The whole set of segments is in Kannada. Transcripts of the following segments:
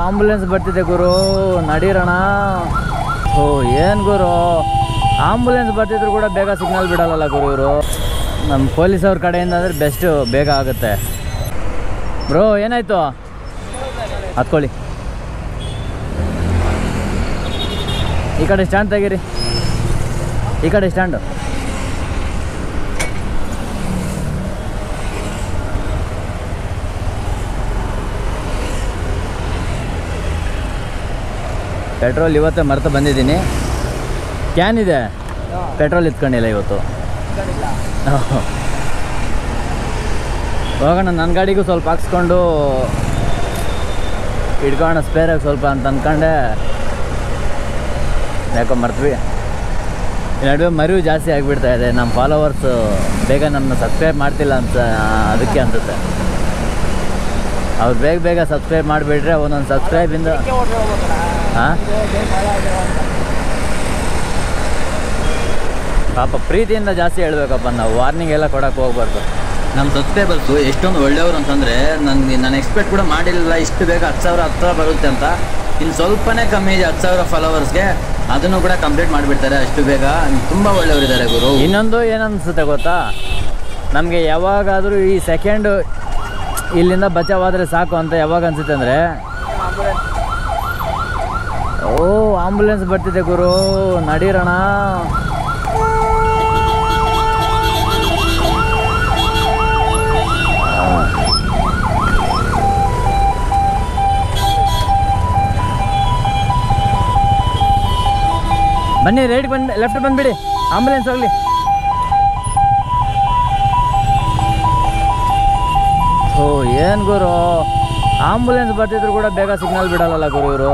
ಆಂಬುಲೆನ್ಸ್ ಬರ್ತಿದೆ ಗುರು, ನಡೀರೋಣ. ಓ ಏನು ಗುರು, ಆಂಬುಲೆನ್ಸ್ ಬರ್ತಿದ್ರು ಕೂಡ ಬೇಗ ಸಿಗ್ನಲ್ ಬಿಡಲ್ಲ ಗುರು ಇವರು. ನಮ್ಮ ಪೊಲೀಸವ್ರ ಕಡೆಯಿಂದ ಅಂದರೆ ಬೆಸ್ಟು, ಬೇಗ ಆಗುತ್ತೆ. ಬ್ರೋ ಏನಾಯಿತು? ಹತ್ಕೊಳ್ಳಿ. ಈ ಕಡೆ ಸ್ಟ್ಯಾಂಡ್ ತೆಗೀರಿ, ಈ ಕಡೆ ಸ್ಟ್ಯಾಂಡು. ಪೆಟ್ರೋಲ್ ಇವತ್ತೇ ಮರೆತು ಬಂದಿದ್ದೀನಿ. ಕ್ಯಾನ್ ಇದೆ, ಪೆಟ್ರೋಲ್ ಇತ್ಕೊಂಡಿಲ್ಲ ಇವತ್ತು. ಹೋಗೋಣ, ನನ್ನ ಗಾಡಿಗೂ ಸ್ವಲ್ಪ ಹಾಕ್ಸ್ಕೊಂಡು ಇಟ್ಕೊಳ್ಳೋಣ ಸ್ಪೇರಾಗಿ ಸ್ವಲ್ಪ ಅಂತ ಅಂದ್ಕೊಂಡೆ. ಯಾಕೋ ಮರ್ತ್ವಿ. ಈ ನಡುವೆ ಮರಿವು ಜಾಸ್ತಿ ಆಗಿಬಿಡ್ತಾ ಇದೆ. ನಮ್ಮ ಫಾಲೋವರ್ಸು ಬೇಗ ನಮ್ಮನ್ನ ಸಬ್ಸ್ಕ್ರೈಬ್ ಮಾಡ್ತಿಲ್ಲ ಅಂತ ಅದಕ್ಕೆ ಅನ್ಸುತ್ತೆ. ಅವ್ರು ಬೇಗ ಬೇಗ ಸಬ್ಸ್ಕ್ರೈಬ್ ಮಾಡಿಬಿಟ್ರೆ ಒಂದೊಂದು ಸಬ್ಸ್ಕ್ರೈಬಿಂದ ಹಾಂ ಪಾಪ ಪ್ರೀತಿಯಿಂದ ಜಾಸ್ತಿ ಹೇಳ್ಬೇಕಪ್ಪ ನಾವು. ವಾರ್ನಿಂಗ್ ಎಲ್ಲ ಕೊಡೋಕ್ಕೆ ಹೋಗ್ಬಾರ್ದು. ನಮ್ಮ ಸಬ್ಸ್ಕ್ರೈಬರ್ಸು ಎಷ್ಟೊಂದು ಒಳ್ಳೆಯವರು ಅಂತಂದರೆ ನಾನು ಎಕ್ಸ್ಪೆಕ್ಟ್ ಕೂಡ ಮಾಡಿರಲಿಲ್ಲ ಇಷ್ಟು ಬೇಗ 10,000 ಹತ್ತಿರ ಬರುತ್ತೆ ಅಂತ. ಇನ್ನು ಸ್ವಲ್ಪನೇ ಕಮ್ಮಿ ಇದೆ 10,000 ಫಾಲೋವರ್ಸ್ಗೆ, ಅದನ್ನು ಕೂಡ ಕಂಪ್ಲೀಟ್ ಮಾಡಿಬಿಡ್ತಾರೆ ಅಷ್ಟು ಬೇಗ. ತುಂಬ ಒಳ್ಳೆಯವರಿದ್ದಾರೆ ಗುರು. ಇನ್ನೊಂದು ಏನನ್ಸುತ್ತೆ ಗೊತ್ತಾ, ನಮಗೆ ಯಾವಾಗಾದರೂ ಈ ಸೆಕೆಂಡು ಇಲ್ಲಿಂದ ಬಚಾವಾದರೆ ಸಾಕು ಅಂತ ಯಾವಾಗ ಅನಿಸುತ್ತೆ ಅಂದರೆ, ಓ ಆಂಬುಲೆನ್ಸ್ ಬರ್ತಿದೆ ಗುರು, ನಡೀರೋಣ. ಬನ್ನಿ, ರೈಟ್ ಬಂದು ಲೆಫ್ಟ್ ಬಂದುಬಿಡಿ, ಆಂಬುಲೆನ್ಸ್ ಹೋಗಲಿ. ಓ ಏನು ಗುರು, ಆಂಬುಲೆನ್ಸ್ ಬರ್ತಿದ್ರು ಕೂಡ ಬೇಗ ಸಿಗ್ನಲ್ ಬಿಡಲ್ಲ ಗುರು ಇವರು.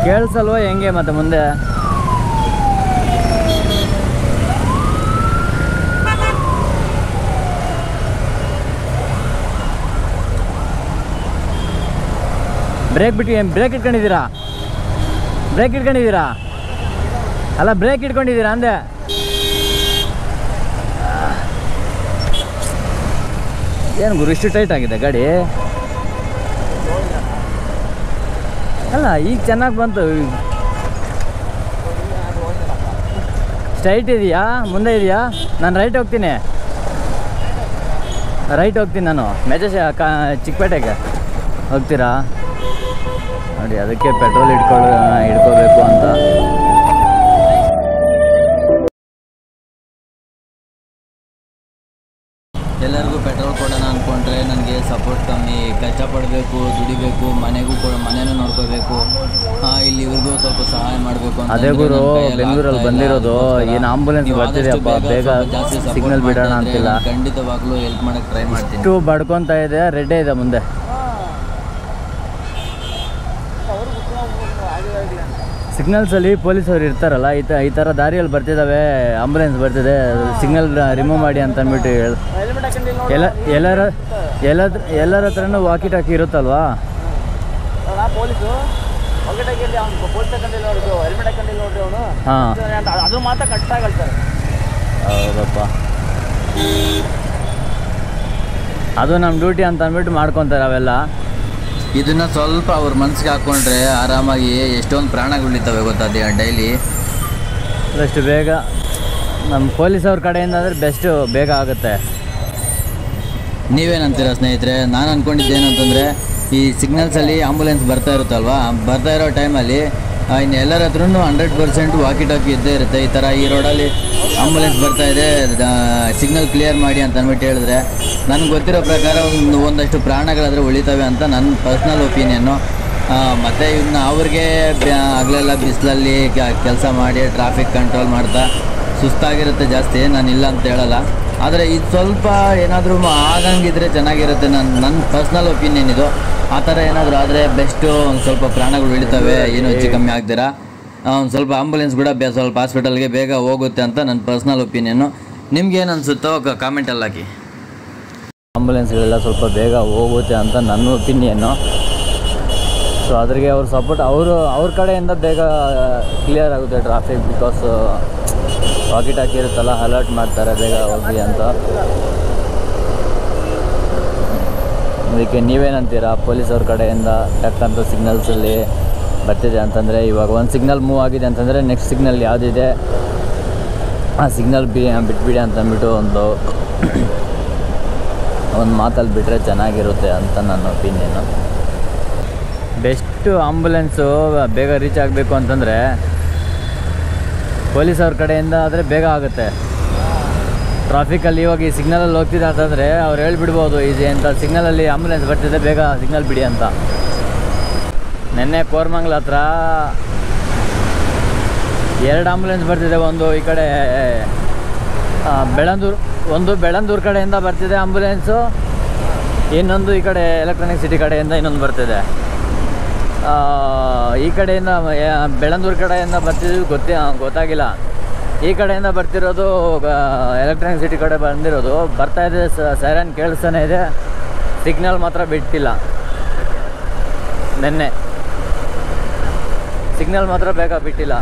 ಕೇಳಿಸಲ್ವ ಹೆಂಗೆ ಮತ್ತೆ ಮುಂದೆ? ಬ್ರೇಕ್ ಇಟ್ಕೊಂಡಿದ್ದೀರಾ? ಅಲ್ಲ ಬ್ರೇಕ್ ಇಟ್ಕೊಂಡಿದ್ದೀರಾ ಅಂದೆ. ಏನು ಗುರು ಇಷ್ಟು ಟೈಟ್ ಆಗಿದೆ ಗಾಡಿ? ಅಲ್ಲ ಈಗ ಚೆನ್ನಾಗಿ ಬಂತು. ಸ್ಟ್ರೈಟ್ ಇದೆಯಾ, ಮುಂದೆ ಇದೆಯಾ? ನಾನು ರೈಟ್ ಹೋಗ್ತೀನಿ ನಾನು ಚಿಕ್ಕಪೇಟೆಗೆ ಹೋಗ್ತೀರಾ? ನೋಡಿ ಅದಕ್ಕೆ ಪೆಟ್ರೋಲ್ ಇಟ್ಕೋಬೇಕು ಅಂತ. ಎಲ್ಲರಿಗೂ ಪೆಟ್ರೋಲ್ ಕೊಡೋಣ ಅಂದ್ಕೊಂಡ್ರೆ ನನಗೆ ಸಪೋರ್ಟ್ ಕಮ್ಮಿ, ಕಷ್ಟಪಡಬೇಕು, ದುಡಿಬೇಕು, ಮನೆನೂ ನೋಡ್ಕೋಬೇಕು, ಇಲ್ಲಿ ಇವ್ರಿಗೂ ಸ್ವಲ್ಪ ಸಹಾಯ ಮಾಡಬೇಕು ಅಂತ. ಅದೇ ಗುರು ಬೆಂಗಳೂರಲ್ಲಿ ಬಂದಿರೋದು. ಏನು ಆಂಬುಲೆನ್ಸ್ ಬರ್ತಿದೆಯಪ್ಪ, ಬೇಗ ಸಿಗ್ನಲ್ ಬಿಡೋಣ ಅಂತಿಲ್ಲ. ಖಂಡಿತವಾಗ್ಲೂ ಹೆಲ್ಪ್ ಮಾಡೋಕ್ಕೆ ಟ್ರೈ ಮಾಡ್ತೀನಿ. ಇಷ್ಟು ಬಡ್ಕೊತಾ ಇದೆ, ರೆಡ್ಡೇ ಇದೆ ಮುಂದೆ. ಸಿಗ್ನಲ್ಸಲ್ಲಿ ಪೊಲೀಸವ್ರು ಇರ್ತಾರಲ್ಲ, ಈ ಥರ ದಾರಿಯಲ್ಲಿ ಬರ್ತಿದ್ದಾವೆ, ಆಂಬುಲೆನ್ಸ್ ಬರ್ತಿದೆ, ಸಿಗ್ನಲ್ ರಿಮೂವ್ ಮಾಡಿ ಅಂತ ಅಂದ್ಬಿಟ್ಟು ಎಲ್ಲರ ಹತ್ರನೂ ವಾಕಿ ಟಾಕಿ ಇರುತ್ತಲ್ವಾ? ಹಾಂ ಹೌದಪ್ಪ, ಅದು ನಮ್ಮ ಡ್ಯೂಟಿ ಅಂತ ಅಂದ್ಬಿಟ್ಟು ಮಾಡ್ಕೊತಾರೆ ಅವೆಲ್ಲ. ಇದನ್ನು ಸ್ವಲ್ಪ ಅವ್ರ ಮನಸ್ಸಿಗೆ ಹಾಕ್ಕೊಂಡ್ರೆ ಆರಾಮಾಗಿ ಎಷ್ಟೊಂದು ಪ್ರಾಣಗಳಿರ್ತವೆ ಗೊತ್ತಾ ಡೈಲಿ. ಅಷ್ಟು ಬೇಗ ನಮ್ಮ ಪೊಲೀಸವ್ರ ಕಡೆಯಿಂದ ಅಂದರೆ ಬೆಸ್ಟು, ಬೇಗ ಆಗುತ್ತೆ. ನೀವೇನಂತೀರ ಸ್ನೇಹಿತರೆ? ನಾನು ಅಂದ್ಕೊಂಡಿದ್ದೇನು ಅಂತಂದರೆ, ಈ ಸಿಗ್ನಲ್ಸಲ್ಲಿ ಆಂಬುಲೆನ್ಸ್ ಬರ್ತಾ ಇರುತ್ತಲ್ವ, ಬರ್ತಾ ಇರೋ ಟೈಮಲ್ಲಿ ಇನ್ನು ಎಲ್ಲರ ಹತ್ರನೂ 100% ವಾಕಿ ಟಾಕಿ ಇದ್ದೇ ಇರುತ್ತೆ. ಈ ಥರ ಈ ರೋಡಲ್ಲಿ ಆಂಬುಲೆನ್ಸ್ ಬರ್ತಾ ಇದೆ, ಸಿಗ್ನಲ್ ಕ್ಲಿಯರ್ ಮಾಡಿ ಅಂತ ಅಂದ್ಬಿಟ್ಟು ಹೇಳಿದ್ರೆ ನನಗೆ ಗೊತ್ತಿರೋ ಪ್ರಕಾರ ಒಂದಷ್ಟು ಪ್ರಾಣಗಳಾದರೆ ಉಳಿತವೆ ಅಂತ ನನ್ನ ಪರ್ಸ್ನಲ್ ಒಪಿನಿಯನ್ನು. ಮತ್ತು ಇವನ್ನ ಅವ್ರಿಗೆ ಹಗಲೆಲ್ಲ ಬಿಸಿಲಲ್ಲಿ ಕೆಲಸ ಮಾಡಿ ಟ್ರಾಫಿಕ್ ಕಂಟ್ರೋಲ್ ಮಾಡ್ತಾ ಸುಸ್ತಾಗಿರುತ್ತೆ ಜಾಸ್ತಿ, ನಾನು ಇಲ್ಲ ಅಂತ ಹೇಳಲ್ಲ. ಆದರೆ ಇದು ಸ್ವಲ್ಪ ಏನಾದರೂ ಆಗಂಗಿದ್ರೆ ಚೆನ್ನಾಗಿರುತ್ತೆ. ನನ್ನ ಪರ್ಸ್ನಲ್ ಒಪಿನಿಯನ್ ಇದು. ಆ ಥರ ಏನಾದರೂ ಆದರೆ ಬೆಸ್ಟು. ಒಂದು ಸ್ವಲ್ಪ ಪ್ರಾಣಗಳು ಉಳಿತವೆ, ಏನು ಹೆಚ್ಚು ಕಮ್ಮಿ ಆಗ್ದಿರ. ಒಂದು ಸ್ವಲ್ಪ ಆಂಬುಲೆನ್ಸ್ ಕೂಡ ಸ್ವಲ್ಪ ಹಾಸ್ಪಿಟಲ್ಗೆ ಬೇಗ ಹೋಗುತ್ತೆ ಅಂತ ನನ್ನ ಪರ್ಸ್ನಲ್ ಒಪಿನಿಯನ್ನು. ನಿಮ್ಗೇನು ಅನಿಸುತ್ತೋ ಕಾಮೆಂಟಲ್ಲಿ ಹಾಕಿ. ಆಂಬುಲೆನ್ಸ್ಗಳೆಲ್ಲ ಸ್ವಲ್ಪ ಬೇಗ ಹೋಗುತ್ತೆ ಅಂತ ನನ್ನ ಒಪಿನಿಯನ್ನು. ಸೊ ಅದ್ರಿಗೆ ಅವ್ರ ಸಪೋರ್ಟ್ ಅವ್ರ ಕಡೆಯಿಂದ ಬೇಗ ಕ್ಲಿಯರ್ ಆಗುತ್ತೆ ಟ್ರಾಫಿಕ್. ಬಿಕಾಸ್ ವಾಕಿ ಟಾಕಿ ಇರುತ್ತಲ್ಲ ಅಲರ್ಟ್ ಮಾಡ್ತಾರೆ ಬೇಗ ಹೋಗಿ ಅಂತ. ಅದಕ್ಕೆ ನೀವೇನಂತೀರಾ? ಪೊಲೀಸವ್ರ ಕಡೆಯಿಂದ ಟಕ್ಕಂತ ಸಿಗ್ನಲ್ಸಲ್ಲಿ ಬರ್ತಿದೆ ಅಂತಂದರೆ, ಇವಾಗ ಒಂದು ಸಿಗ್ನಲ್ ಮೂವ್ ಆಗಿದೆ ಅಂತಂದರೆ ನೆಕ್ಸ್ಟ್ ಸಿಗ್ನಲ್ ಯಾವುದಿದೆ ಆ ಸಿಗ್ನಲ್ ಬಿಟ್ಬಿಡಿ ಅಂತಂದ್ಬಿಟ್ಟು ಒಂದು ಮಾತಲ್ಲಿ ಬಿಟ್ಟರೆ ಚೆನ್ನಾಗಿರುತ್ತೆ ಅಂತ ನನ್ನ ಒಪಿನಿಯನ್ನು. ಬೆಸ್ಟು ಆಂಬುಲೆನ್ಸು ಬೇಗ ರೀಚ್ ಆಗಬೇಕು ಅಂತಂದರೆ ಪೊಲೀಸವ್ರ ಕಡೆಯಿಂದ ಆದರೆ ಬೇಗ ಆಗುತ್ತೆ. ಟ್ರಾಫಿಕಲ್ಲಿ ಇವಾಗ ಈ ಸಿಗ್ನಲಲ್ಲಿ ಹೋಗ್ತಿದೆ ಅಂತಂದರೆ ಅವ್ರು ಹೇಳ್ಬಿಡ್ಬೋದು ಇದೆ ಅಂತ, ಸಿಗ್ನಲಲ್ಲಿ ಆಂಬುಲೆನ್ಸ್ ಬರ್ತಿದೆ ಬೇಗ ಸಿಗ್ನಲ್ ಬಿಡಿ ಅಂತ. ನೆನ್ನೆ ಕೋರ್ಮಂಗ್ಲ ಹತ್ರ 2 ಆಂಬುಲೆನ್ಸ್ ಬರ್ತಿದೆ. ಒಂದು ಈ ಕಡೆ ಬೆಳಂದೂರು ಕಡೆಯಿಂದ ಬರ್ತಿದೆ ಆಂಬುಲೆನ್ಸು, ಇನ್ನೊಂದು ಈ ಕಡೆ ಎಲೆಕ್ಟ್ರಾನಿಕ್ ಸಿಟಿ ಕಡೆಯಿಂದ ಇನ್ನೊಂದು ಬರ್ತಿದೆ. ಈ ಕಡೆಯಿಂದ ಬೆಳಂದೂರು ಕಡೆಯಿಂದ ಬರ್ತಿದ್ದು ಗೊತ್ತಾಗಿಲ್ಲ. ಈ ಕಡೆಯಿಂದ ಬರ್ತಿರೋದು ಎಲೆಕ್ಟ್ರಾನಿಕ್ ಸಿಟಿ ಕಡೆ ಬಂದಿರೋದು ಬರ್ತಾಯಿದೆ. ಸೈರನ್ ಕೇಳಿಸ್ತಾನೆ ಇದೆ, ಸಿಗ್ನಲ್ ಮಾತ್ರ ಬಿಟ್ಟಿಲ್ಲ. ನೆನ್ನೆ ಸಿಗ್ನಲ್ ಮಾತ್ರ ಬೇಗ ಬಿಟ್ಟಿಲ್ಲ.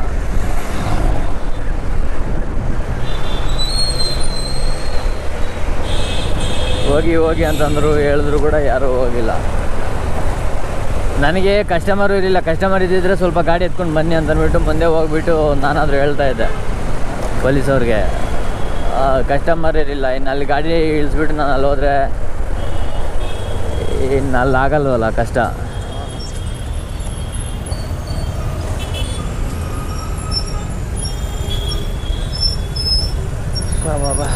ಹೋಗಿ ಅಂತಂದರು, ಹೇಳಿದ್ರು ಕೂಡ ಯಾರೂ ಹೋಗಿಲ್ಲ. ನನಗೆ ಕಸ್ಟಮರು ಇರಲಿಲ್ಲ. ಕಸ್ಟಮರ್ ಇದ್ದಿದ್ದರೆ ಸ್ವಲ್ಪ ಗಾಡಿ ಎತ್ಕೊಂಡು ಬನ್ನಿ ಅಂತಂದ್ಬಿಟ್ಟು ಮುಂದೆ ಹೋಗ್ಬಿಟ್ಟು ನಾನಾದರೂ ಹೇಳ್ತಾಯಿದ್ದೆ ಪೊಲೀಸವ್ರಿಗೆ. ಕಸ್ಟಮರ್ ಇರಲಿಲ್ಲ. ಇನ್ನು ಅಲ್ಲಿ ಗಾಡಿ ಇಳಿಸ್ಬಿಟ್ಟು ನಾನು ಅಲ್ಲಿ ಹೋದರೆ ಇನ್ನು ಅಲ್ಲಿ ಆಗಲ್ವಲ್ಲ, ಕಷ್ಟ. ಬಾಬಾ